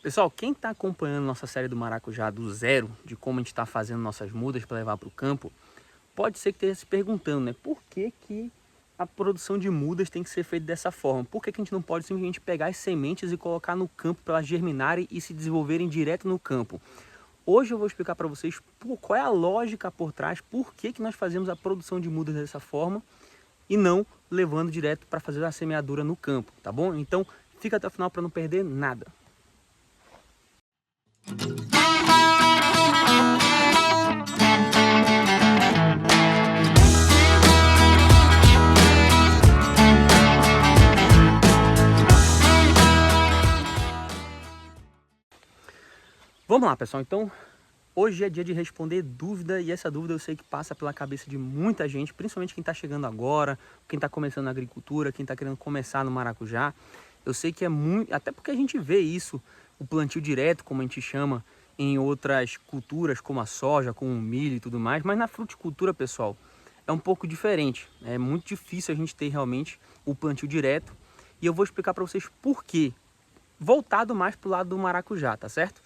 Pessoal, quem está acompanhando nossa série do maracujá do zero, de como a gente está fazendo nossas mudas para levar para o campo, pode ser que esteja se perguntando, né? Por que a produção de mudas tem que ser feita dessa forma? Por que a gente não pode simplesmente pegar as sementes e colocar no campo para elas germinarem e se desenvolverem direto no campo? Hoje eu vou explicar para vocês qual é a lógica por trás, por que nós fazemos a produção de mudas dessa forma e não levando direto para fazer a semeadura no campo, tá bom? Então fica até o final para não perder nada. Vamos lá, pessoal. Então, hoje é dia de responder dúvida e essa dúvida eu sei que passa pela cabeça de muita gente, principalmente quem está chegando agora, quem está começando na agricultura, quem está querendo começar no maracujá. Eu sei que é muito, até porque a gente vê isso, o plantio direto, como a gente chama, em outras culturas, como a soja, como o milho e tudo mais, mas na fruticultura, pessoal, é um pouco diferente. É muito difícil a gente ter realmente o plantio direto e eu vou explicar para vocês por quê, voltado mais para o lado do maracujá, tá certo?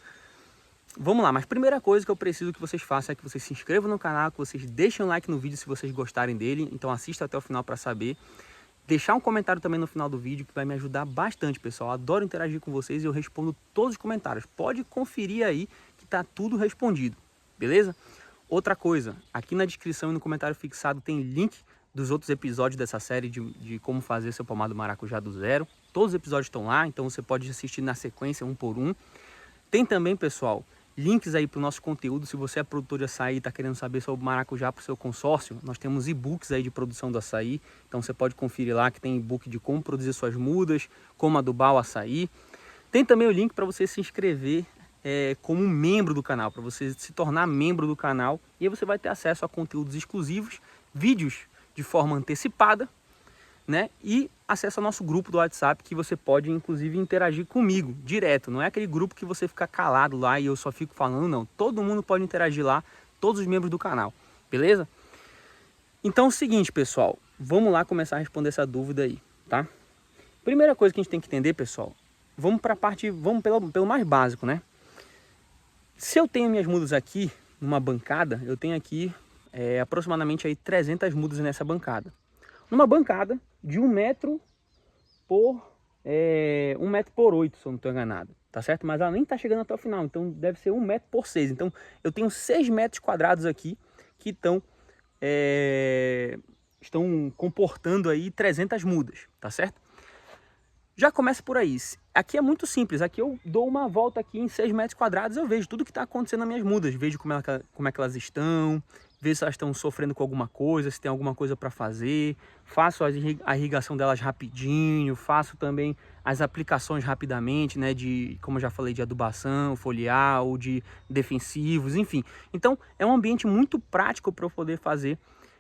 Vamos lá, mas primeira coisa que eu preciso que vocês façam é que vocês se inscrevam no canal, que vocês deixem um like no vídeo se vocês gostarem dele, então assista até o final para saber. Deixar um comentário também no final do vídeo que vai me ajudar bastante, pessoal. Adoro interagir com vocês e eu respondo todos os comentários. Pode conferir aí que tá tudo respondido, beleza? Outra coisa, aqui na descrição e no comentário fixado tem link dos outros episódios dessa série de como fazer seu pomado maracujá do zero. Todos os episódios estão lá, então você pode assistir na sequência, um por um. Tem também, pessoal, links aí para o nosso conteúdo. Se você é produtor de açaí e está querendo saber sobre maracujá para o seu consórcio, nós temos e-books aí de produção do açaí. Então você pode conferir lá que tem e-book de como produzir suas mudas, como adubar o açaí. Tem também o link para você se inscrever como um membro do canal, para você se tornar membro do canal. E aí você vai ter acesso a conteúdos exclusivos, vídeos de forma antecipada, né? E acesso ao nosso grupo do WhatsApp, que você pode inclusive interagir comigo direto. Não é aquele grupo que você fica calado lá e eu só fico falando, não. Todo mundo pode interagir lá, todos os membros do canal, beleza? Então é o seguinte, pessoal, vamos lá começar a responder essa dúvida aí, tá? Primeira coisa que a gente tem que entender, pessoal, vamos para a parte, vamos pelo mais básico, né? Se eu tenho minhas mudas aqui numa bancada, eu tenho aqui aproximadamente aí 300 mudas nessa bancada. Numa bancada de 1 metro por 1 metro por 8, se eu não estou enganado, tá certo? Mas ela nem está chegando até o final, então deve ser 1 metro por 6. Então eu tenho 6 metros quadrados aqui que estão comportando aí 300 mudas, tá certo? Já começa por aí. Aqui é muito simples, aqui eu dou uma volta aqui em 6 metros quadrados, eu vejo tudo que está acontecendo nas minhas mudas, vejo como é que elas estão, ver se elas estão sofrendo com alguma coisa, se tem alguma coisa para fazer, faço a irrigação delas rapidinho, faço também as aplicações rapidamente, né, como eu já falei, de adubação, foliar ou de defensivos, enfim. Então é um ambiente muito prático para eu poder fazer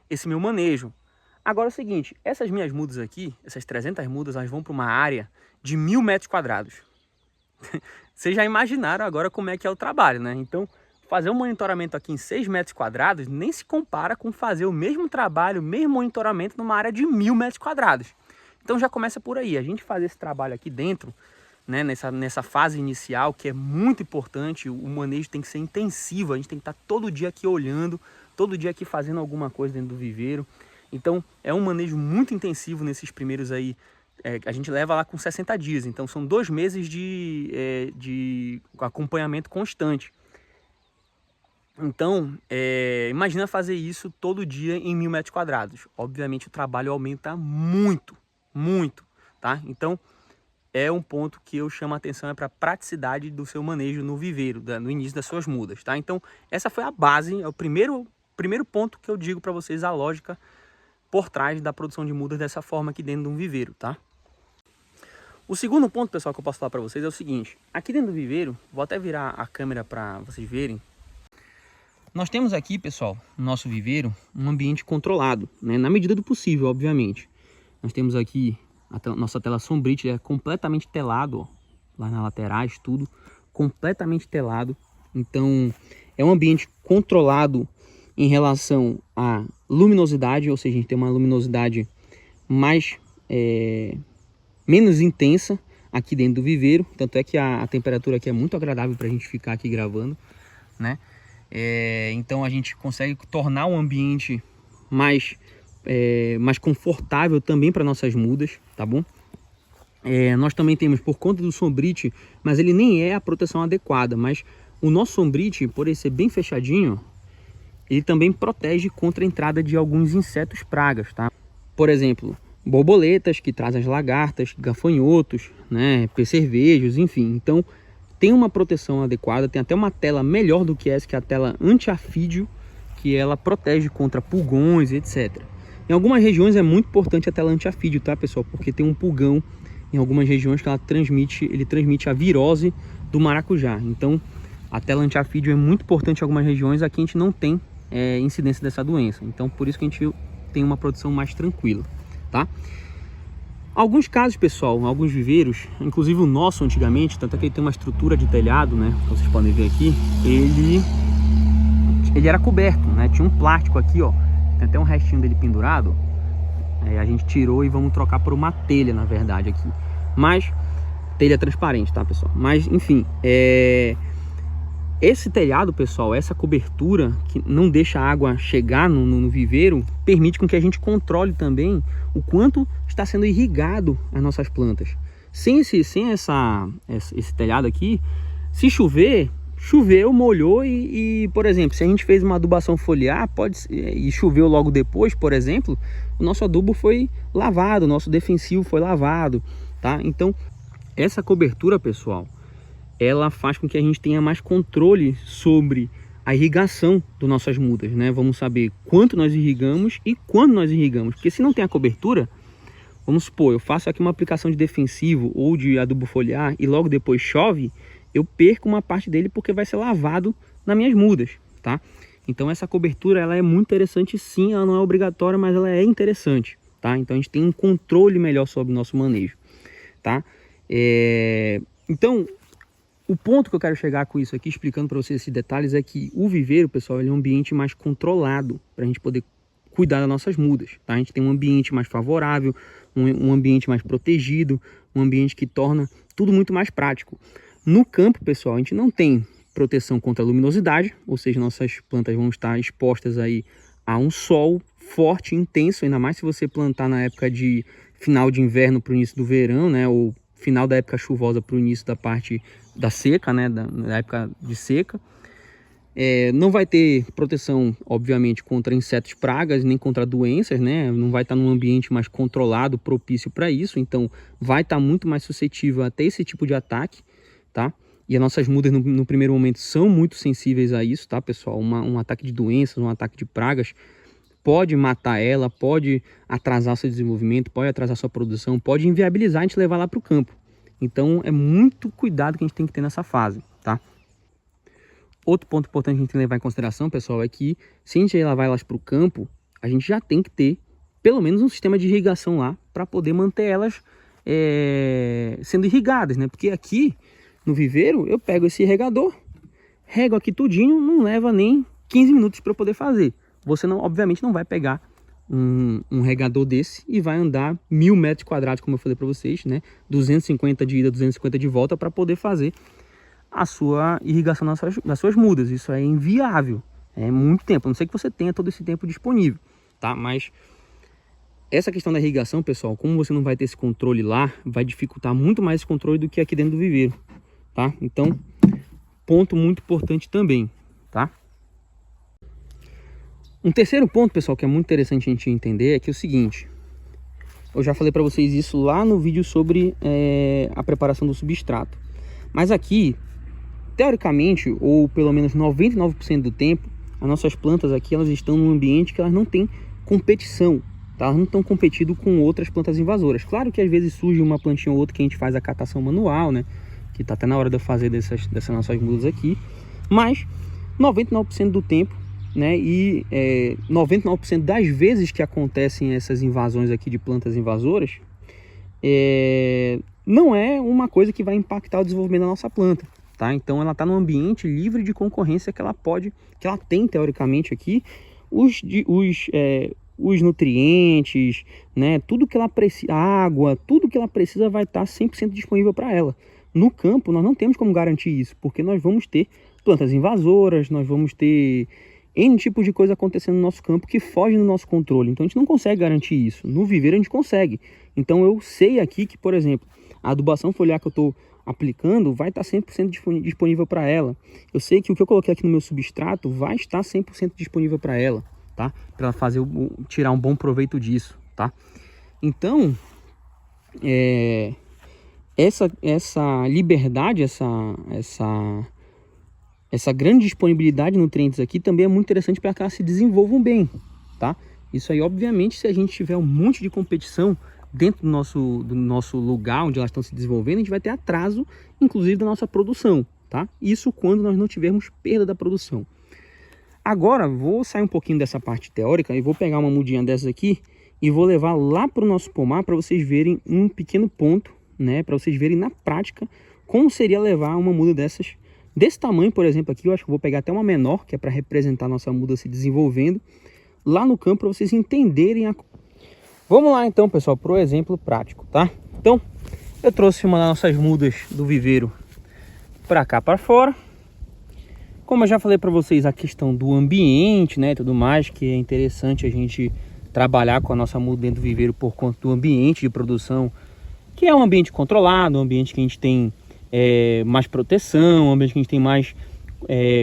esse meu manejo. Agora é o seguinte, essas minhas mudas aqui, essas 300 mudas, elas vão para uma área de 1000 metros quadrados. Vocês já imaginaram agora como é que é o trabalho, né? Então, fazer um monitoramento aqui em 6 metros quadrados nem se compara com fazer o mesmo trabalho, o mesmo monitoramento numa área de 1000 metros quadrados. Então já começa por aí, a gente fazer esse trabalho aqui dentro, né, nessa fase inicial, que é muito importante, o manejo tem que ser intensivo, a gente tem que estar todo dia aqui olhando, todo dia aqui fazendo alguma coisa dentro do viveiro. Então é um manejo muito intensivo nesses primeiros aí, a gente leva lá com 60 dias, então são 2 meses de acompanhamento constante. Então, imagina fazer isso todo dia em 1000 metros quadrados. Obviamente o trabalho aumenta muito, muito, tá? Então, é um ponto que eu chamo a atenção para a praticidade do seu manejo no viveiro, no início das suas mudas, tá? Então, essa foi a base, é o primeiro ponto que eu digo para vocês, a lógica por trás da produção de mudas dessa forma aqui dentro de um viveiro, tá? O segundo ponto, pessoal, que eu posso falar para vocês é o seguinte. Aqui dentro do viveiro, vou até virar a câmera para vocês verem. Nós temos aqui, pessoal, no nosso viveiro, um ambiente controlado, né? Na medida do possível, obviamente. Nós temos aqui, nossa tela Sombrite é completamente telado, ó, lá nas laterais, tudo completamente telado. Então, é um ambiente controlado em relação à luminosidade, ou seja, a gente tem uma luminosidade menos intensa. aqui dentro do viveiro. Tanto é que a temperatura aqui é muito agradável para a gente ficar aqui gravando, né? Então a gente consegue tornar o ambiente mais confortável também para nossas mudas, tá bom? Nós também temos, por conta do sombrite, mas ele nem é a proteção adequada, mas o nosso sombrite, por ele ser bem fechadinho, ele também protege contra a entrada de alguns insetos pragas, tá? Por exemplo, borboletas que trazem as lagartas, gafanhotos, né, percevejos, enfim. Então tem uma proteção adequada, tem até uma tela melhor do que essa, que é a tela anti-afídeo, que ela protege contra pulgões, etc. Em algumas regiões é muito importante a tela anti-afídeo, tá, pessoal? Porque tem um pulgão em algumas regiões que ele transmite a virose do maracujá. Então a tela anti-afídeo é muito importante em algumas regiões. Aqui a gente não tem incidência dessa doença, então por isso que a gente tem uma produção mais tranquila, tá? Alguns casos, pessoal, alguns viveiros, inclusive o nosso antigamente, tanto é que ele tem uma estrutura de telhado, né? Vocês podem ver aqui, ele era coberto, né? Tinha um plástico aqui, ó, tem até um restinho dele pendurado. A gente tirou e vamos trocar por uma telha, na verdade, aqui. Mas telha transparente, tá, pessoal? Mas enfim, esse telhado, pessoal, essa cobertura que não deixa a água chegar no viveiro, permite com que a gente controle também o quanto está sendo irrigado as nossas plantas. Sem esse telhado aqui, se choveu, molhou e, por exemplo, se a gente fez uma adubação foliar e choveu logo depois, por exemplo, o nosso adubo foi lavado, o nosso defensivo foi lavado, tá? Então, essa cobertura, pessoal, ela faz com que a gente tenha mais controle sobre a irrigação das nossas mudas, né? Vamos saber quanto nós irrigamos e quando nós irrigamos, porque se não tem a cobertura, vamos supor, eu faço aqui uma aplicação de defensivo ou de adubo foliar e logo depois chove, eu perco uma parte dele porque vai ser lavado nas minhas mudas, tá? Então essa cobertura, ela é muito interessante sim, ela não é obrigatória, mas ela é interessante, tá? Então a gente tem um controle melhor sobre o nosso manejo, tá? Então, o ponto que eu quero chegar com isso aqui, explicando para vocês esses detalhes, é que o viveiro, pessoal, ele é um ambiente mais controlado para a gente poder cuidar das nossas mudas, tá? A gente tem um ambiente mais favorável, um ambiente mais protegido, um ambiente que torna tudo muito mais prático. No campo, pessoal, a gente não tem proteção contra a luminosidade, ou seja, nossas plantas vão estar expostas aí a um sol forte, intenso, ainda mais se você plantar na época de final de inverno para o início do verão, né, ou final da época chuvosa para o início da parte da seca, né, da época de seca. Não vai ter proteção, obviamente, contra insetos pragas, nem contra doenças, né? Não vai estar num ambiente mais controlado, propício para isso, então vai estar muito mais suscetível a ter esse tipo de ataque, tá? E as nossas mudas no primeiro momento são muito sensíveis a isso, tá, pessoal? Um ataque de doenças, um ataque de pragas pode matar ela, pode atrasar seu desenvolvimento, pode atrasar sua produção, pode inviabilizar a gente levar lá para o campo. Então é muito cuidado que a gente tem que ter nessa fase, tá? Outro ponto importante que a gente tem que levar em consideração, pessoal, é que se a gente levar elas para o campo, a gente já tem que ter pelo menos um sistema de irrigação lá para poder manter elas sendo irrigadas, né? Porque aqui no viveiro eu pego esse regador, rego aqui tudinho, não leva nem 15 minutos para eu poder fazer. Você obviamente não vai pegar um regador desse e vai andar 1000 metros quadrados, como eu falei para vocês, né? 250 de ida, 250 de volta para poder fazer a sua irrigação das suas mudas. Isso é inviável, é muito tempo, a não ser que você tenha todo esse tempo disponível, tá? Mas essa questão da irrigação, pessoal, como você não vai ter esse controle lá, vai dificultar muito mais esse controle do que aqui dentro do viveiro, tá? Então, ponto muito importante também, tá? Um terceiro ponto, pessoal, que é muito interessante a gente entender é que é o seguinte: eu já falei para vocês isso lá no vídeo sobre a preparação do substrato, mas aqui, teoricamente, ou pelo menos 99% do tempo, as nossas plantas aqui, elas estão num ambiente que elas não têm competição, tá? Elas não estão competindo com outras plantas invasoras. Claro que às vezes surge uma plantinha ou outra que a gente faz a catação manual, né? Que tá até na hora de eu fazer dessas nossas mudas aqui, mas 99% do tempo, né, e 99% das vezes que acontecem essas invasões aqui de plantas invasoras, não é uma coisa que vai impactar o desenvolvimento da nossa planta, tá? Então ela está num ambiente livre de concorrência que ela tem teoricamente aqui os os nutrientes, né, tudo que ela precisa, água, tudo que ela precisa vai estar 100% disponível para ela. No campo nós não temos como garantir isso, porque nós vamos ter plantas invasoras, nós vamos ter N tipo de coisa acontecendo no nosso campo que foge do nosso controle. Então a gente não consegue garantir isso. No viveiro a gente consegue. Então eu sei aqui que, por exemplo, a adubação foliar que eu estou aplicando vai estar 100% disponível para ela. Eu sei que o que eu coloquei aqui no meu substrato vai estar 100% disponível para ela, tá? Para ela fazer tirar um bom proveito disso, tá? Então, essa liberdade, essa grande disponibilidade de nutrientes aqui também é muito interessante para que elas se desenvolvam bem, tá? Isso aí, obviamente, se a gente tiver um monte de competição dentro do nosso lugar onde elas estão se desenvolvendo, a gente vai ter atraso, inclusive, da nossa produção, tá? Isso quando nós não tivermos perda da produção. Agora, vou sair um pouquinho dessa parte teórica e vou pegar uma mudinha dessas aqui e vou levar lá para o nosso pomar para vocês verem um pequeno ponto, né? Para vocês verem na prática como seria levar uma muda dessas, desse tamanho, por exemplo, aqui. Eu acho que eu vou pegar até uma menor, que é para representar a nossa muda se desenvolvendo lá no campo, para vocês entenderem a... Vamos lá então, pessoal, para o exemplo prático, tá? Então, eu trouxe uma das nossas mudas do viveiro para cá para fora. Como eu já falei para vocês, a questão do ambiente, né, tudo mais, que é interessante a gente trabalhar com a nossa muda dentro do viveiro por conta do ambiente de produção, que é um ambiente controlado, um ambiente que a gente tem mais proteção, um ambiente que a gente tem mais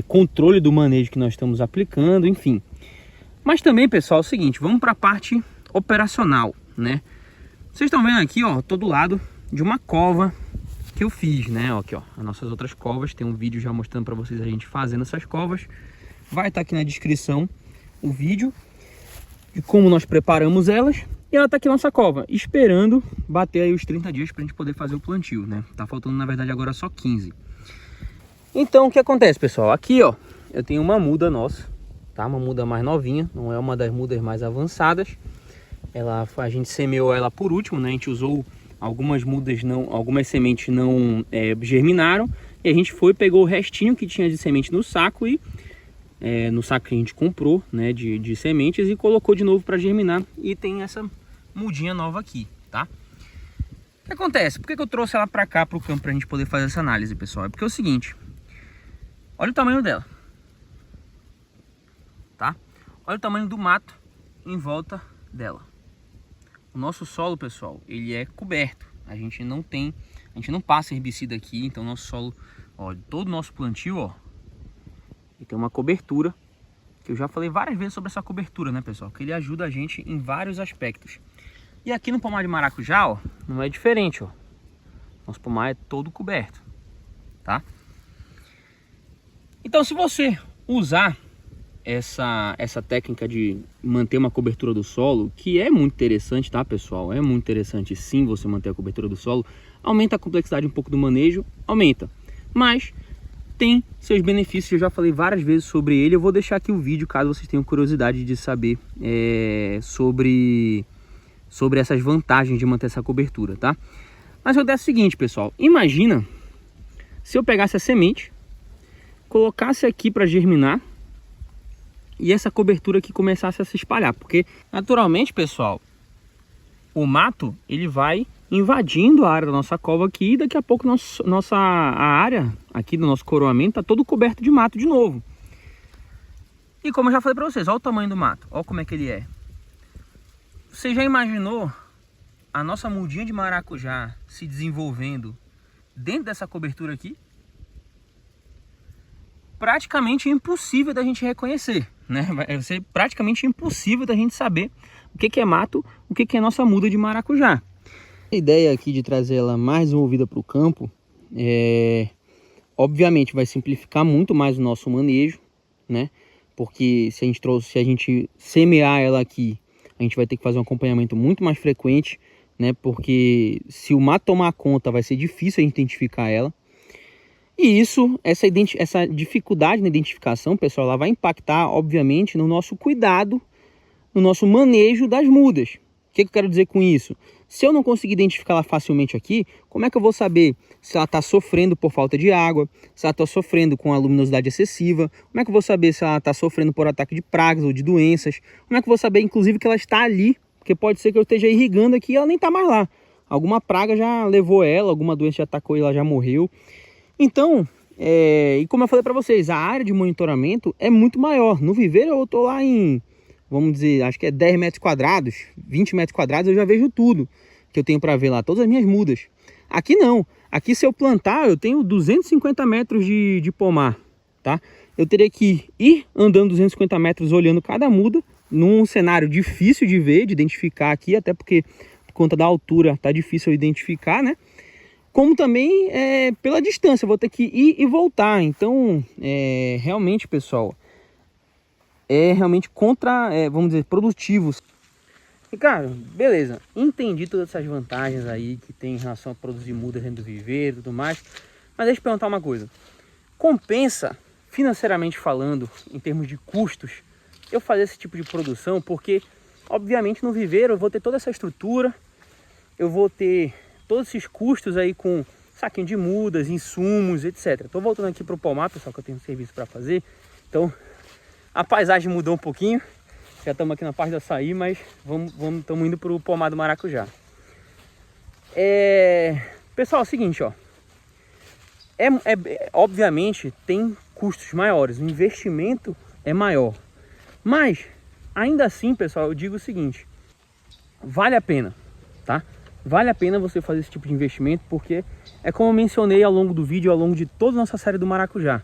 controle do manejo que nós estamos aplicando, enfim. Mas também, pessoal, é o seguinte, vamos para a parte operacional, né? Vocês estão vendo aqui, ó, tô do lado de uma cova que eu fiz, né? Ó, aqui, ó, as nossas outras covas, tem um vídeo já mostrando para vocês a gente fazendo essas covas. Vai estar aqui na descrição o vídeo de como nós preparamos elas. E ela tá aqui na nossa cova, esperando bater aí os 30 dias pra gente poder fazer o plantio, né? Tá faltando, na verdade, agora só 15. Então, o que acontece, pessoal? Aqui, ó, eu tenho uma muda nossa, tá? Uma muda mais novinha, não é uma das mudas mais avançadas. A gente semeou ela por último, né? A gente usou algumas mudas, algumas sementes não germinaram. E a gente pegou o restinho que tinha de semente no saco e... no saco que a gente comprou, né, de sementes, e colocou de novo para germinar, e tem essa mudinha nova aqui, tá? O que acontece? Por que eu trouxe ela para cá, para o campo, para a gente poder fazer essa análise, pessoal? É porque é o seguinte, olha o tamanho dela, tá? Olha o tamanho do mato em volta dela. O nosso solo, pessoal, ele é coberto, a gente não passa herbicida aqui, então nosso solo, ó, todo o nosso plantio, ó, e tem uma cobertura, que eu já falei várias vezes sobre essa cobertura, né, pessoal? Que ele ajuda a gente em vários aspectos. E aqui no pomar de maracujá, ó, não é diferente, ó. Nosso pomar é todo coberto, tá? Então, se você usar essa técnica de manter uma cobertura do solo, que é muito interessante, tá, pessoal? É muito interessante sim você manter a cobertura do solo. Aumenta a complexidade um pouco do manejo, aumenta. Mas... tem seus benefícios, eu já falei várias vezes sobre ele. Eu vou deixar aqui o vídeo, caso vocês tenham curiosidade de saber sobre essas vantagens de manter essa cobertura, tá? Mas acontece o seguinte, pessoal, imagina se eu pegasse a semente, colocasse aqui para germinar e essa cobertura aqui começasse a se espalhar, porque naturalmente, pessoal, o mato ele vai invadindo a área da nossa cova aqui, e daqui a pouco a área aqui do nosso coroamento está todo coberto de mato de novo. E como eu já falei para vocês, olha o tamanho do mato, olha como é que ele é. Você já imaginou a nossa mudinha de maracujá se desenvolvendo dentro dessa cobertura aqui? Praticamente impossível da gente reconhecer, né? Vai ser praticamente impossível da gente saber o que é mato, o que é nossa muda de maracujá. A ideia aqui de trazer ela mais desenvolvida para o campo obviamente vai simplificar muito mais o nosso manejo, né? Porque se a gente semear ela aqui, a gente vai ter que fazer um acompanhamento muito mais frequente, né? Porque se o mato tomar conta, vai ser difícil a gente identificar ela. E essa dificuldade na identificação, pessoal, ela vai impactar, obviamente, no nosso cuidado, no nosso manejo das mudas, que eu quero dizer com isso? Se eu não conseguir identificar ela facilmente aqui, como é que eu vou saber se ela está sofrendo por falta de água, se ela está sofrendo com a luminosidade excessiva, como é que eu vou saber se ela está sofrendo por ataque de pragas ou de doenças, como é que eu vou saber, inclusive, que ela está ali, porque pode ser que eu esteja irrigando aqui e ela nem está mais lá. Alguma praga já levou ela, alguma doença já atacou e ela já morreu. Então, e como eu falei para vocês, a área de monitoramento é muito maior. No viveiro eu estou lá em, vamos dizer, acho que é 10 metros quadrados, 20 metros quadrados, eu já vejo tudo que eu tenho para ver lá, todas as minhas mudas. Aqui não, aqui se eu plantar, eu tenho 250 metros de pomar, tá? Eu teria que ir andando 250 metros olhando cada muda, num cenário difícil de ver, de identificar aqui, até porque por conta da altura tá difícil eu identificar, né? Como também pela distância, eu vou ter que ir e voltar. Então, realmente, pessoal, é realmente vamos dizer, produtivo. E, cara, beleza, entendi todas essas vantagens aí que tem em relação a produzir mudas dentro do viveiro e tudo mais. Mas deixa eu perguntar uma coisa. Compensa, financeiramente falando, em termos de custos, eu fazer esse tipo de produção? Porque, obviamente, no viveiro eu vou ter toda essa estrutura, eu vou ter todos esses custos aí com saquinho de mudas, insumos, etc. Estou voltando aqui para o pomar, pessoal, que eu tenho um serviço para fazer. Então, a paisagem mudou um pouquinho. Já estamos aqui na parte do açaí, mas estamos indo para o pomar do maracujá. Pessoal, é o seguinte, ó. Obviamente, tem custos maiores, o investimento é maior. Mas, ainda assim, pessoal, eu digo o seguinte. Vale a pena, tá? Vale a pena você fazer esse tipo de investimento, porque é como eu mencionei ao longo do vídeo, ao longo de toda a nossa série do maracujá.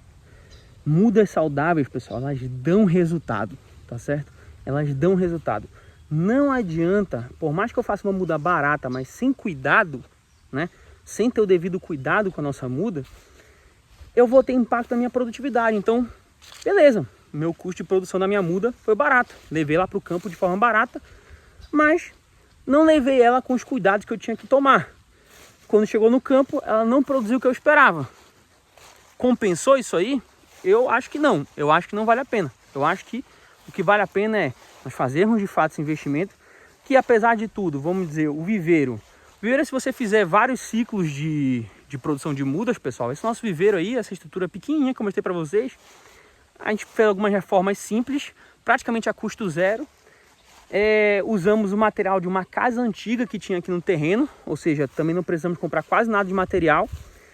Mudas saudáveis, pessoal, elas dão resultado, tá certo? Elas dão resultado. Não adianta, por mais que eu faça uma muda barata, mas sem cuidado, né? Sem ter o devido cuidado com a nossa muda, eu vou ter impacto na minha produtividade. Então, beleza, meu custo de produção da minha muda foi barato. Levei ela para o campo de forma barata, mas não levei ela com os cuidados que eu tinha que tomar. Quando chegou no campo, ela não produziu o que eu esperava. Compensou isso aí? Eu acho que não. Eu acho que não vale a pena. Eu acho que o que vale a pena é nós fazermos de fato esse investimento, que apesar de tudo, vamos dizer, o viveiro, se você fizer vários ciclos de produção de mudas, pessoal, esse nosso viveiro aí, essa estrutura pequenininha que eu mostrei para vocês, a gente fez algumas reformas simples, praticamente a custo zero. Usamos o material de uma casa antiga que tinha aqui no terreno, ou seja, também não precisamos comprar quase nada de material.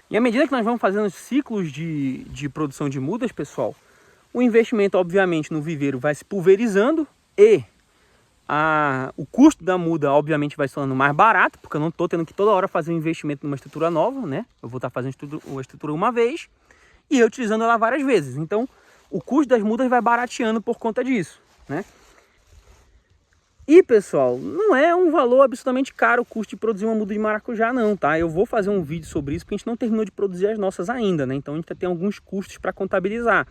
E à medida que nós vamos fazendo ciclos de produção de mudas, pessoal, o investimento, obviamente, no viveiro vai se pulverizando e o custo da muda, obviamente, vai se tornando mais barato, porque eu não estou tendo que toda hora fazer um investimento numa estrutura nova, né? Eu vou estar fazendo a estrutura uma vez e eu utilizando ela várias vezes. Então, o custo das mudas vai barateando por conta disso, né? E, pessoal, não é um valor absolutamente caro o custo de produzir uma muda de maracujá, não, tá? Eu vou fazer um vídeo sobre isso, porque a gente não terminou de produzir as nossas ainda, né? Então, a gente tem alguns custos para contabilizar.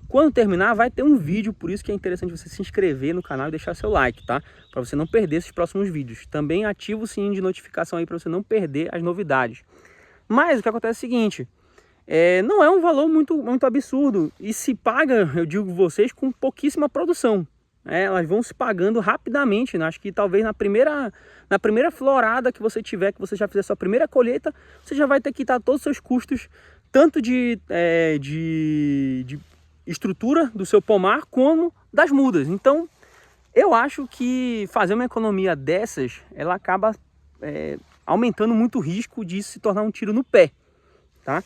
Quando terminar, vai ter um vídeo, por isso que é interessante você se inscrever no canal e deixar seu like, tá? Para você não perder esses próximos vídeos. Também ativa o sininho de notificação aí para você não perder as novidades. Mas o que acontece é o seguinte, não é um valor muito absurdo e se paga, eu digo vocês, com pouquíssima produção. Elas vão se pagando rapidamente, né? Acho que talvez na primeira florada que você tiver, que você já fizer a sua primeira colheita, você já vai ter que quitar todos os seus custos, tanto de estrutura do seu pomar como das mudas. Então eu acho que fazer uma economia dessas, ela acaba aumentando muito o risco de se tornar um tiro no pé, tá?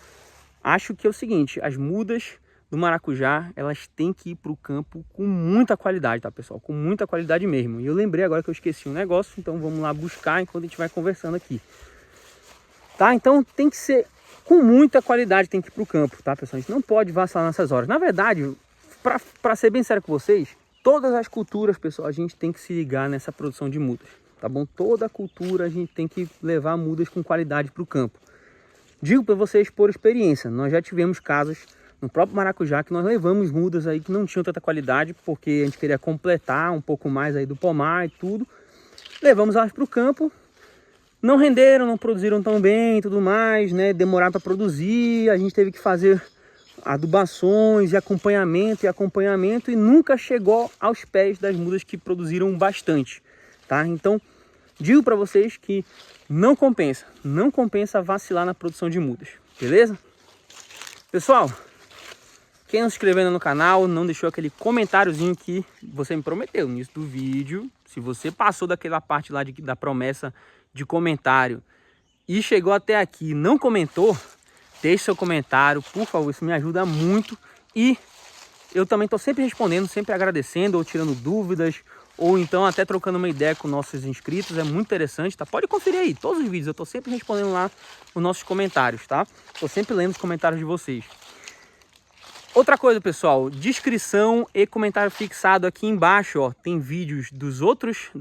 Acho que é o seguinte, as mudas do maracujá, elas têm que ir para o campo com muita qualidade, tá, pessoal? Com muita qualidade mesmo. E eu lembrei agora que eu esqueci um negócio, então vamos lá buscar enquanto a gente vai conversando aqui, tá? Então tem que ser com muita qualidade, tem que ir para o campo, tá, pessoal? A gente não pode vacilar nessas horas. Na verdade, para ser bem sério com vocês, todas as culturas, pessoal, a gente tem que se ligar nessa produção de mudas, tá bom? Toda cultura a gente tem que levar mudas com qualidade para o campo. Digo para vocês por experiência, nós já tivemos casos no próprio maracujá que nós levamos mudas aí que não tinham tanta qualidade, porque a gente queria completar um pouco mais aí do pomar e tudo. Levamos elas para o campo, não renderam, não produziram tão bem e tudo mais, né? Demoraram para produzir, a gente teve que fazer adubações e acompanhamento e nunca chegou aos pés das mudas que produziram bastante, tá? Então, digo para vocês que não compensa vacilar na produção de mudas, beleza? Pessoal, quem não se inscreveu no canal, não deixou aquele comentáriozinho que você me prometeu no início do vídeo. Se você passou daquela parte lá da promessa de comentário e chegou até aqui e não comentou, deixe seu comentário, por favor, isso me ajuda muito. E eu também estou sempre respondendo, sempre agradecendo ou tirando dúvidas, ou então até trocando uma ideia com nossos inscritos. É muito interessante, tá? Pode conferir aí, todos os vídeos eu estou sempre respondendo lá os nossos comentários, tá? Estou sempre lendo os comentários de vocês. Outra coisa, pessoal, descrição e comentário fixado aqui embaixo, ó, tem vídeos das outros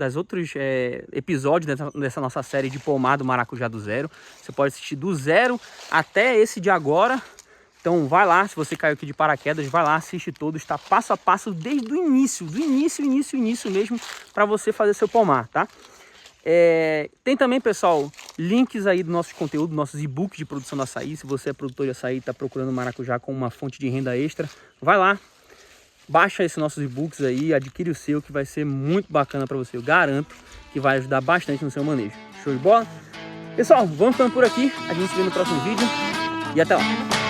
episódios dessa nossa série de pomar do maracujá do zero. Você pode assistir do zero até esse de agora. Então vai lá, se você caiu aqui de paraquedas, vai lá, assiste todos, tá passo a passo desde o início, início mesmo, para você fazer seu pomar, tá? Tem também, pessoal, links aí do nosso conteúdo, nossos e-books de produção do açaí. Se você é produtor de açaí e está procurando maracujá como uma fonte de renda extra, vai lá, baixa esses nossos e-books aí, adquire o seu, que vai ser muito bacana para você. Eu garanto que vai ajudar bastante no seu manejo. Show de bola? Pessoal, vamos ficando por aqui, a gente se vê no próximo vídeo e até lá!